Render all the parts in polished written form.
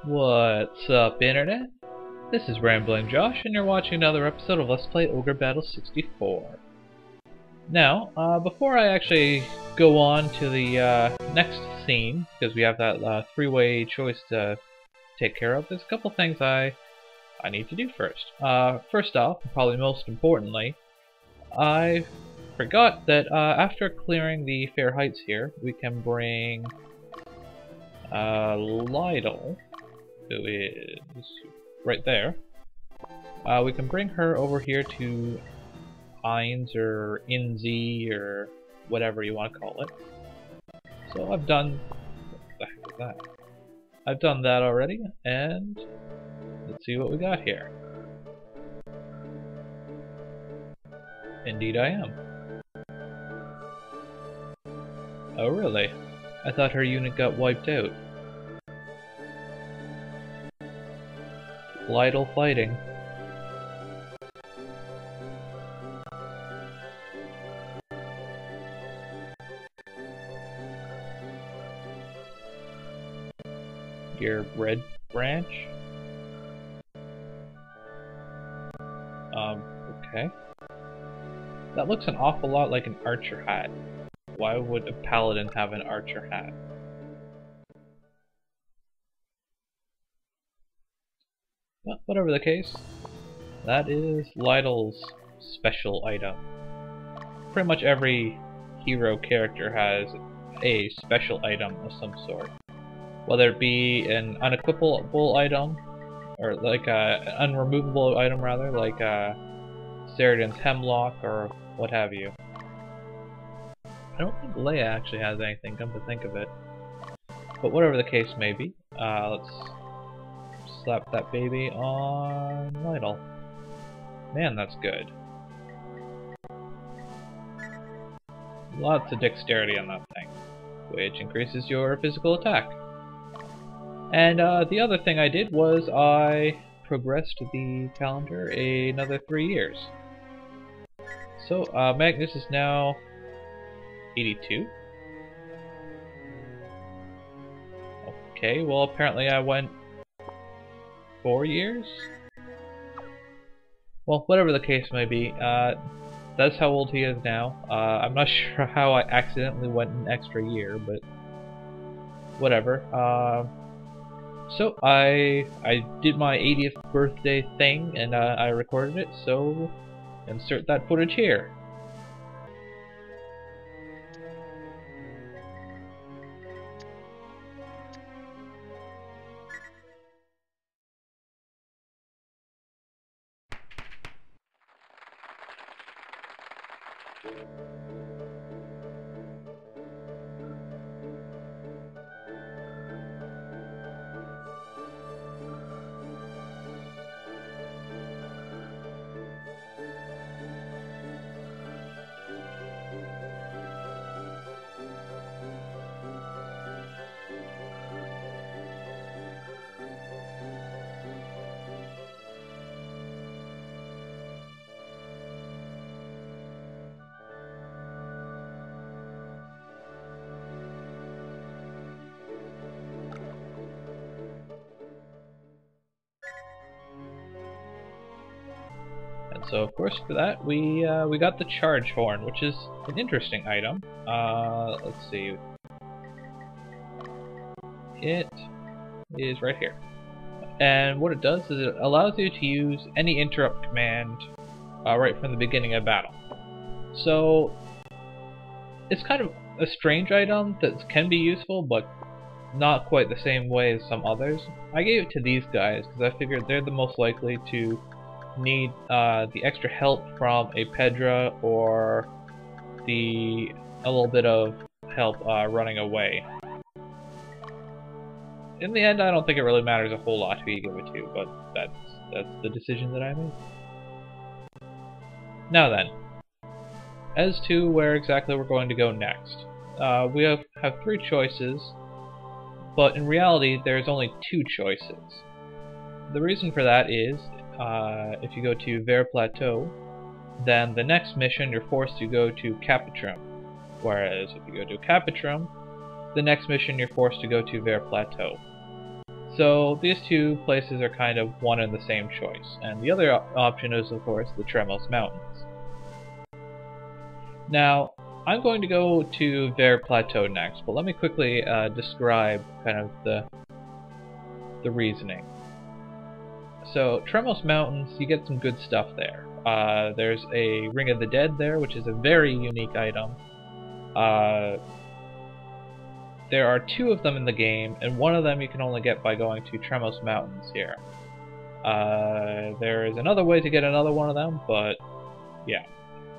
What's up, Internet? This is Rambling Josh, and you're watching another episode of Let's Play Ogre Battle 64. Now, before I actually go on to the next scene, because we have that three-way choice to take care of, there's a couple things I need to do first. First off, and probably most importantly, I forgot that after clearing the Fair Heights here, we can bring Lytle, who is right there. We can bring her over here to Ines or Inzy or whatever you want to call it. So I've done what the heck is that? I've done that already, and let's see what we got here. Indeed I am. Oh really? I thought her unit got wiped out. Lytle fighting. Your red branch? Okay. That looks an awful lot like an archer hat. Why would a paladin have an archer hat? But whatever the case, that is Lytle's special item. Pretty much every hero character has a special item of some sort. Whether it be an unequipable item, or like an unremovable item rather, like Ceridan's Hemlock or what have you. I don't think Leia actually has anything, come to think of it. But whatever the case may be, let's slap that baby on Lytle. Man, that's good. Lots of dexterity on that thing, which increases your physical attack. And the other thing I did was I progressed the calendar another 3 years. So Magnus is now 82. Okay, well apparently I went 4 years? Well, whatever the case may be, that's how old he is now. I'm not sure how I accidentally went an extra year, but whatever. So I did my 80th birthday thing, and I recorded it, so insert that footage here. And so, of course, for that we got the charge horn, which is an interesting item. Let's see. It is right here, and what it does is it allows you to use any interrupt command right from the beginning of battle. So it's kind of a strange item that can be useful, but not quite the same way as some others. I gave it to these guys because I figured they're the most likely to need the extra help from a Pedra or a little bit of help running away. In the end, I don't think it really matters a whole lot who you give it to, but that's the decision that I made. Now then, as to where exactly we're going to go next. We have 3 choices, but in reality there's only 2 choices. The reason for that is, if you go to Vert Plateau, then the next mission you're forced to go to Capitrum. Whereas if you go to Capitrum, the next mission you're forced to go to Vert Plateau. So these two places are kind of one and the same choice, and the other option is of course the Tremos Mountains. Now, I'm going to go to Vert Plateau next, but let me quickly describe kind of the reasoning. So, Tremos Mountains, you get some good stuff there. There's a Ring of the Dead there, which is a very unique item. There are 2 of them in the game, and one of them you can only get by going to Tremos Mountains here. There is another way to get another one of them, but yeah.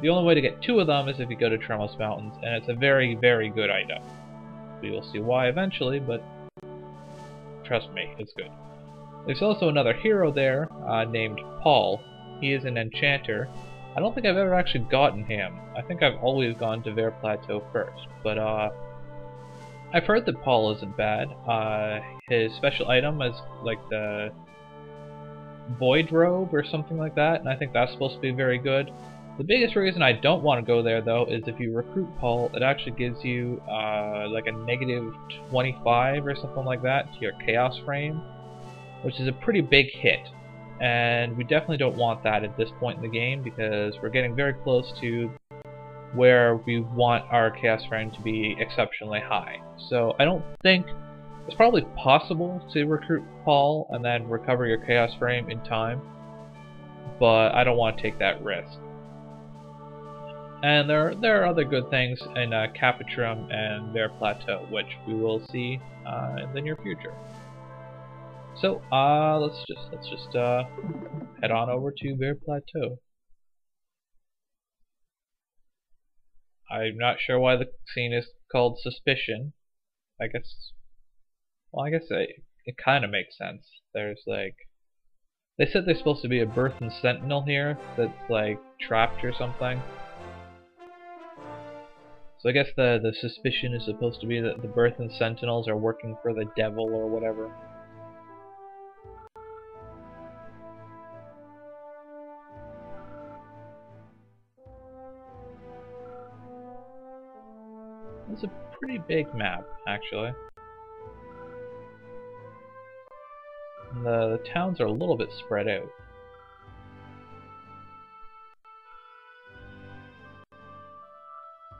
The only way to get 2 of them is if you go to Tremos Mountains, and it's a very, very good item. We will see why eventually, but trust me, it's good. There's also another hero there, named Paul. He is an enchanter. I don't think I've ever actually gotten him. I think I've always gone to Vert Plateau first, but I've heard that Paul isn't bad. His special item is like the Void Robe or something like that, and I think that's supposed to be very good. The biggest reason I don't want to go there, though, is if you recruit Paul, it actually gives you like a negative 25 or something like that to your Chaos Frame, which is a pretty big hit. And we definitely don't want that at this point in the game, because we're getting very close to where we want our Chaos Frame to be exceptionally high. So I don't think it's probably possible to recruit Paul and then recover your Chaos Frame in time, but I don't want to take that risk. And there are other good things in Capitrum and Vert Plateau, which we will see in the near future. So let's just head on over to Vert Plateau. I'm not sure why the scene is called Suspicion. I guess it kind of makes sense. There's like, they said there's supposed to be a Burthen Sentinel here that's like trapped or something. So I guess the suspicion is supposed to be that the Burthen Sentinels are working for the devil or whatever. It's a pretty big map, actually. And the towns are a little bit spread out.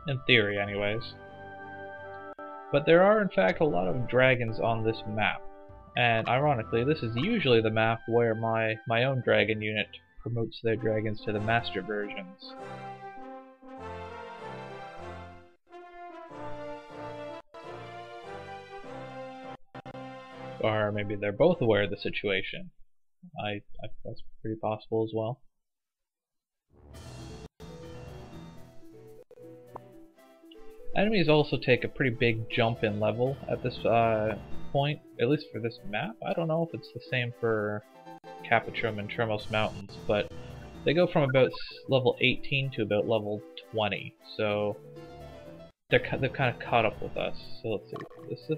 In theory, anyways. But there are, in fact, a lot of dragons on this map. And ironically, this is usually the map where my own dragon unit promotes their dragons to the master versions. Or maybe they're both aware of the situation. That's pretty possible as well. Enemies also take a pretty big jump in level at this point, at least for this map. I don't know if it's the same for Capitrum and Tremos Mountains, but they go from about level 18 to about level 20, so they've kind of caught up with us. So let's see,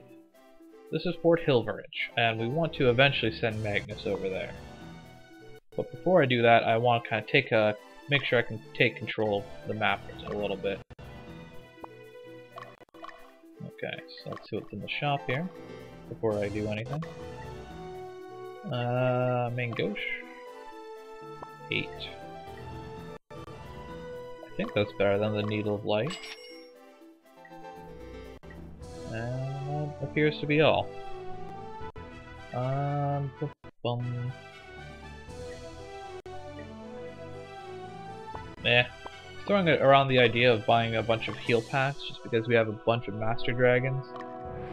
this is Fort Hilveridge, and we want to eventually send Magnus over there. But before I do that, I want to kind of make sure I can take control of the map a little bit. Okay, so let's see what's in the shop here before I do anything. Main gauche. 8. I think that's better than the Needle of Light. And that appears to be all. Throwing around the idea of buying a bunch of heal packs just because we have a bunch of Master Dragons,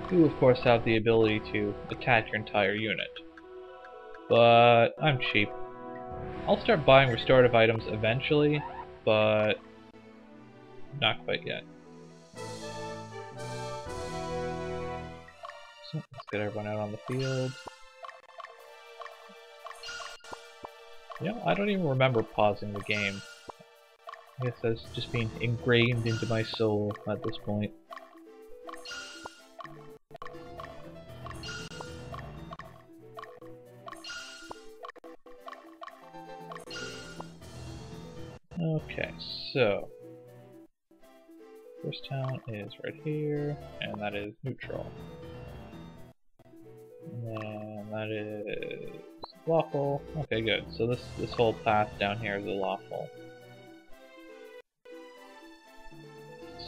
who of course have the ability to attack your entire unit. But I'm cheap. I'll start buying restorative items eventually, but not quite yet. So let's get everyone out on the field. Yeah, I don't even remember pausing the game. I guess that's just been ingrained into my soul at this point. Okay, so first town is right here, and that is neutral. And then That is lawful. Okay, good. So this whole path down here is a lawful.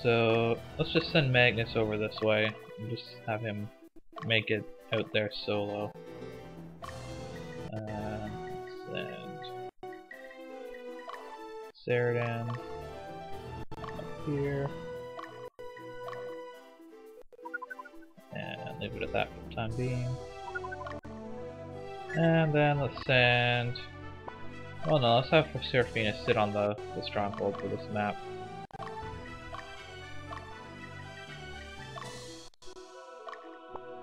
So let's just send Magnus over this way and just have him make it out there solo. Send Ceradan up here. And leave it at that for the time being. And then let's send... Well no, let's have Seraphina sit on the stronghold for this map.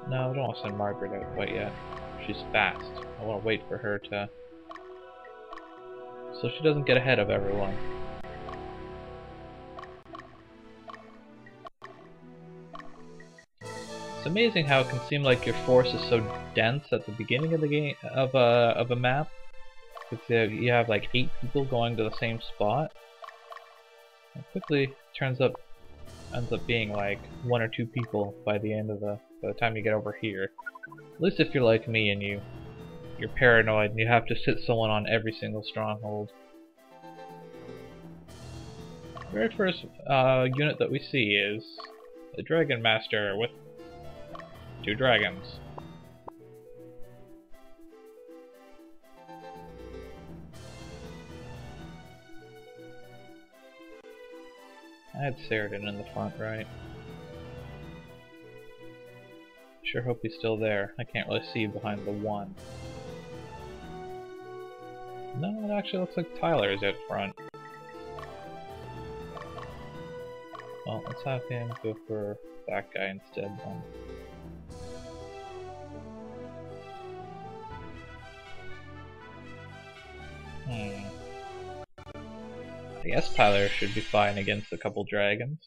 No, I don't want to send Margaret out quite yet. She's fast. I want to wait for her to... so she doesn't get ahead of everyone. It's amazing how it can seem like your force is so dense at the beginning of the game of a map. Because you have like 8 people going to the same spot. It quickly ends up being like 1 or 2 people by the time you get over here. At least if you're like me and you're paranoid and you have to sit someone on every single stronghold. The very first unit that we see is the Dragon Master with 2 dragons. I had Ceradan in the front, right? Sure hope he's still there. I can't really see behind the 1. No, it actually looks like Tyler is out front. Well, let's have him go for that guy instead then. I guess Tyler should be fine against a couple dragons.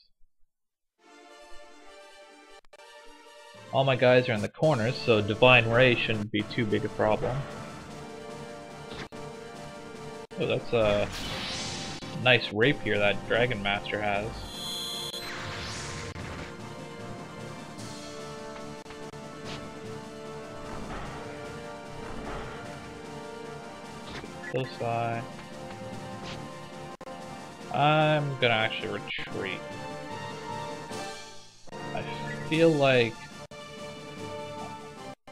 All my guys are in the corners, so Divine Ray shouldn't be too big a problem. Oh, that's a nice rapier that Dragon Master has. Close eye. I'm gonna actually retreat. I feel like...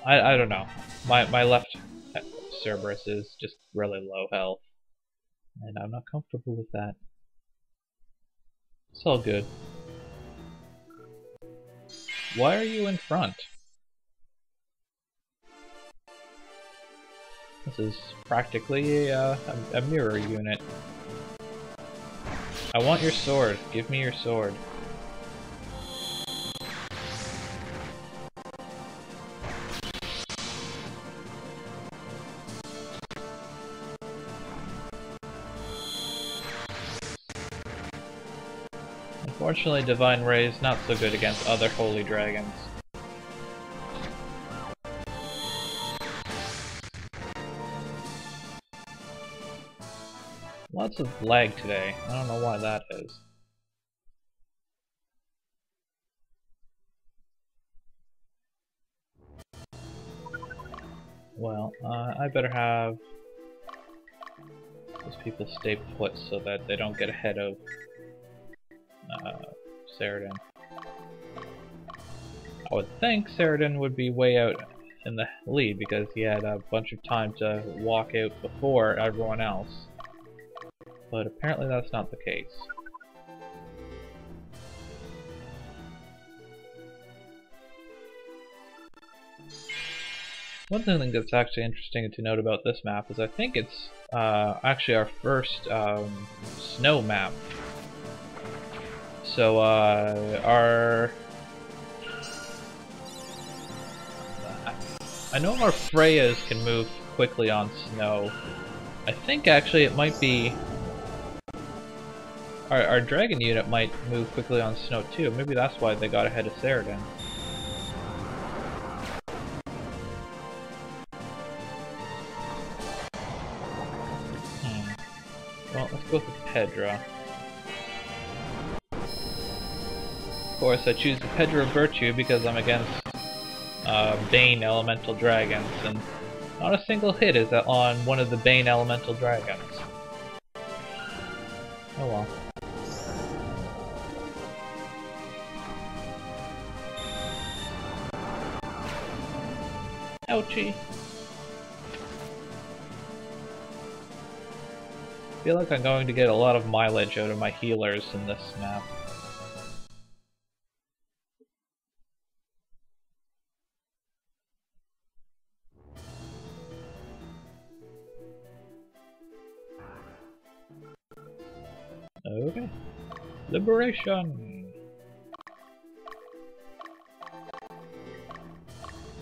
I don't know. My left Cerberus is just really low health. And I'm not comfortable with that. It's all good. Why are you in front? This is practically a mirror unit. I want your sword. Give me your sword. Unfortunately, Divine Ray is not so good against other holy dragons. Lots of lag today. I don't know why that is. Well, I better have those people stay put so that they don't get ahead of Ceradan. I would think Ceradan would be way out in the lead because he had a bunch of time to walk out before everyone else. But apparently that's not the case. One thing that's actually interesting to note about this map is I think it's actually our first snow map. So I know our Freyas can move quickly on snow. I think actually it might be our dragon unit might move quickly on snow too. Maybe that's why they got ahead of Ceradan. Well, let's go with Pedra. Of course, I choose the Pedra Virtue because I'm against Bane Elemental Dragons, and Not a single hit is on one of the Bane elemental dragons. Oh well. Ouchie. I feel like I'm going to get a lot of mileage out of my healers in this map. Okay. Liberation!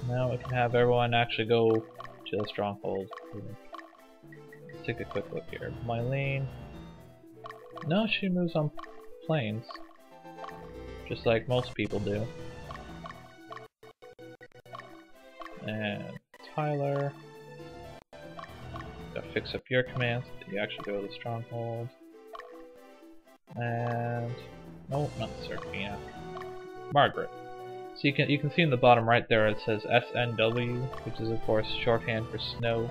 Now we can have everyone actually go to the stronghold. Let's take a quick look here. Mylene. No, she moves on planes. Just like most people do. And Tyler. Gotta fix up your commands so that you actually go to the stronghold. And no, not Serafina. Margaret. So you can see in the bottom right there it says SNW, which is of course shorthand for snow.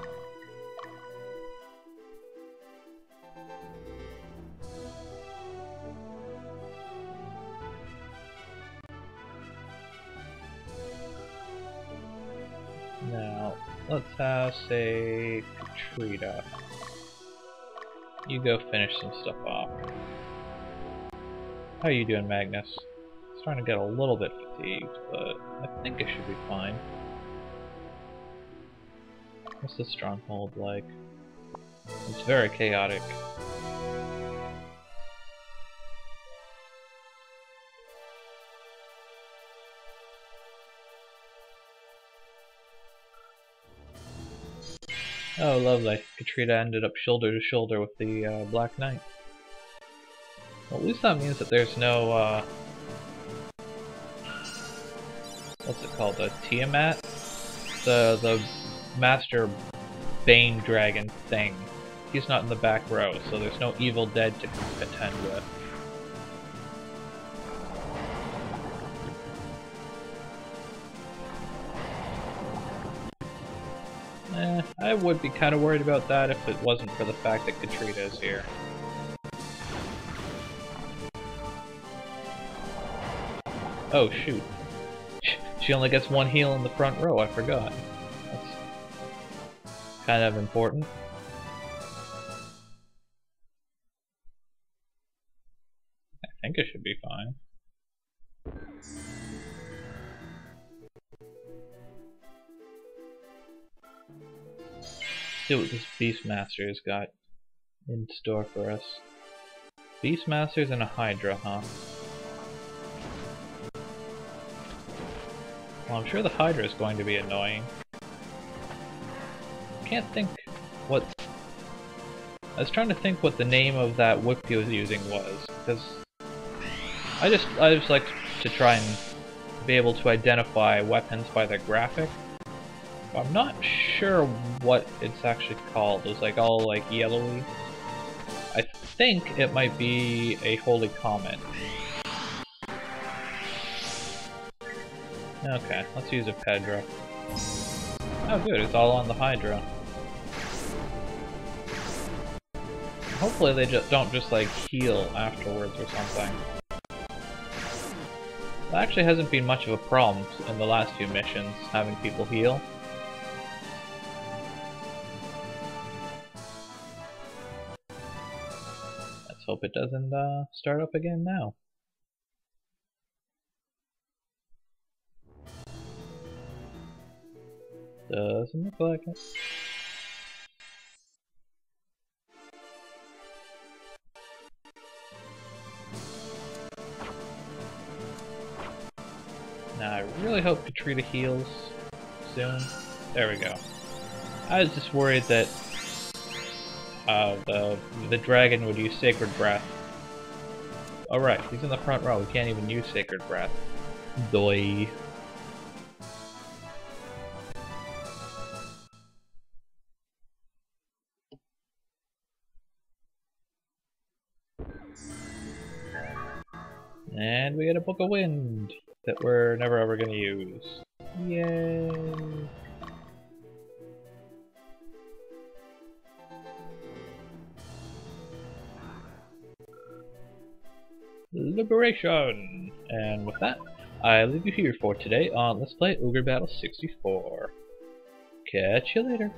Now let's have, say, Katrina. You go finish some stuff off. How are you doing, Magnus? Starting to get a little bit fatigued, but I think it should be fine. What's the stronghold like? It's very chaotic. Oh, lovely. Katrina ended up shoulder to shoulder with the Black Knight. Well, at least that means that there's no, what's it called? The Tiamat? The Master Bane Dragon thing. He's not in the back row, so there's no Evil Dead to contend with. I would be kind of worried about that if it wasn't for the fact that Katrina is here. Oh shoot. She only gets one heal in the front row, I forgot. That's kind of important. I think it should be fine. See what this Beastmaster's got in store for us. Beastmasters and a Hydra, huh? Well, I'm sure the Hydra is going to be annoying. Can't think what... I was trying to think what the name of that whip he was using was, because I just like to try and be able to identify weapons by their graphic. I'm not sure what it's actually called. It's like all like yellowy. I think it might be a Holy Comet. Okay, let's use a Pedro. Oh good, it's all on the Hydra. Hopefully they don't just like heal afterwards or something. That actually hasn't been much of a problem in the last few missions, having people heal. Let's hope it doesn't start up again now. Doesn't look like it. Now I really hope Katrina heals soon. There we go. I was just worried that the dragon would use Sacred Breath. Alright, he's in the front row. He can't even use Sacred Breath. Doi. And we get a Book of Wind that we're never ever gonna use. Yay! liberation. And with that, I leave you here for today on Let's Play Ogre Battle 64. Catch you later.